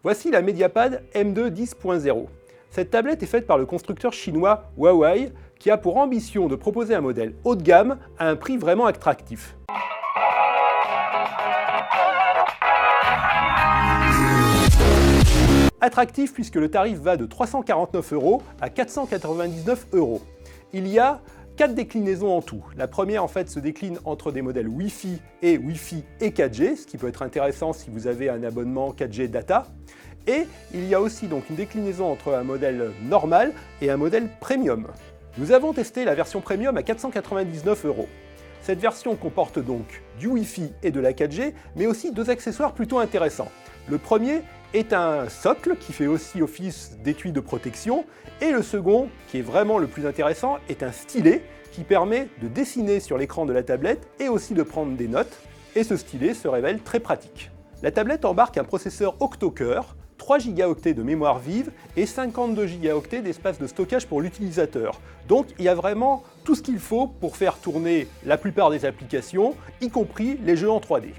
Voici la Mediapad M2 10.0. Cette tablette est faite par le constructeur chinois Huawei qui a pour ambition de proposer un modèle haut de gamme à un prix vraiment attractif. Attractif puisque le tarif va de 349 € à 499 €. Il y a 4 déclinaisons en tout. La première en fait se décline entre des modèles Wi-Fi et 4G, ce qui peut être intéressant si vous avez un abonnement 4G data. Et il y a aussi donc une déclinaison entre un modèle normal et un modèle premium. Nous avons testé la version premium à 499 €. Cette version comporte donc du Wi-Fi et de la 4G, mais aussi 2 accessoires plutôt intéressants. Le premier est un socle qui fait aussi office d'étui de protection, et le second, qui est vraiment le plus intéressant, est un stylet qui permet de dessiner sur l'écran de la tablette et aussi de prendre des notes, et ce stylet se révèle très pratique. La tablette embarque un processeur octo-cœur, 3 Go de mémoire vive et 52 Go d'espace de stockage pour l'utilisateur. Donc il y a vraiment tout ce qu'il faut pour faire tourner la plupart des applications, y compris les jeux en 3D.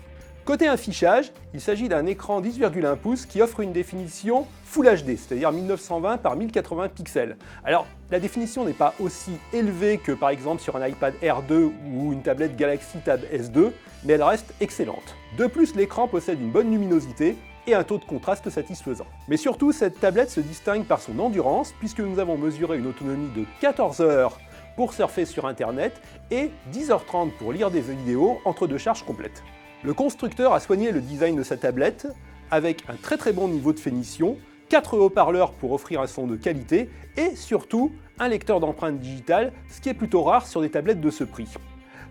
Côté affichage, il s'agit d'un écran 10,1 pouces qui offre une définition Full HD, c'est-à-dire 1920 par 1080 pixels. Alors, la définition n'est pas aussi élevée que par exemple sur un iPad Air 2 ou une tablette Galaxy Tab S2, mais elle reste excellente. De plus, l'écran possède une bonne luminosité et un taux de contraste satisfaisant. Mais surtout, cette tablette se distingue par son endurance, puisque nous avons mesuré une autonomie de 14 heures pour surfer sur Internet et 10h30 pour lire des vidéos entre 2 charges complètes. Le constructeur a soigné le design de sa tablette avec un très bon niveau de finition, 4 haut-parleurs pour offrir un son de qualité et surtout un lecteur d'empreintes digitales, ce qui est plutôt rare sur des tablettes de ce prix.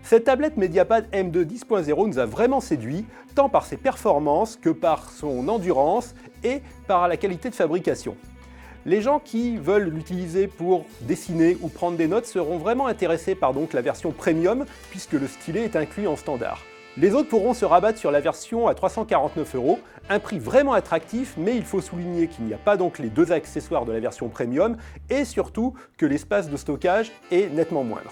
Cette tablette Mediapad M2 10.0 nous a vraiment séduit, tant par ses performances que par son endurance et par la qualité de fabrication. Les gens qui veulent l'utiliser pour dessiner ou prendre des notes seront vraiment intéressés par donc la version premium, puisque le stylet est inclus en standard. Les autres pourront se rabattre sur la version à 349 €, un prix vraiment attractif, mais il faut souligner qu'il n'y a pas donc les 2 accessoires de la version premium et surtout que l'espace de stockage est nettement moindre.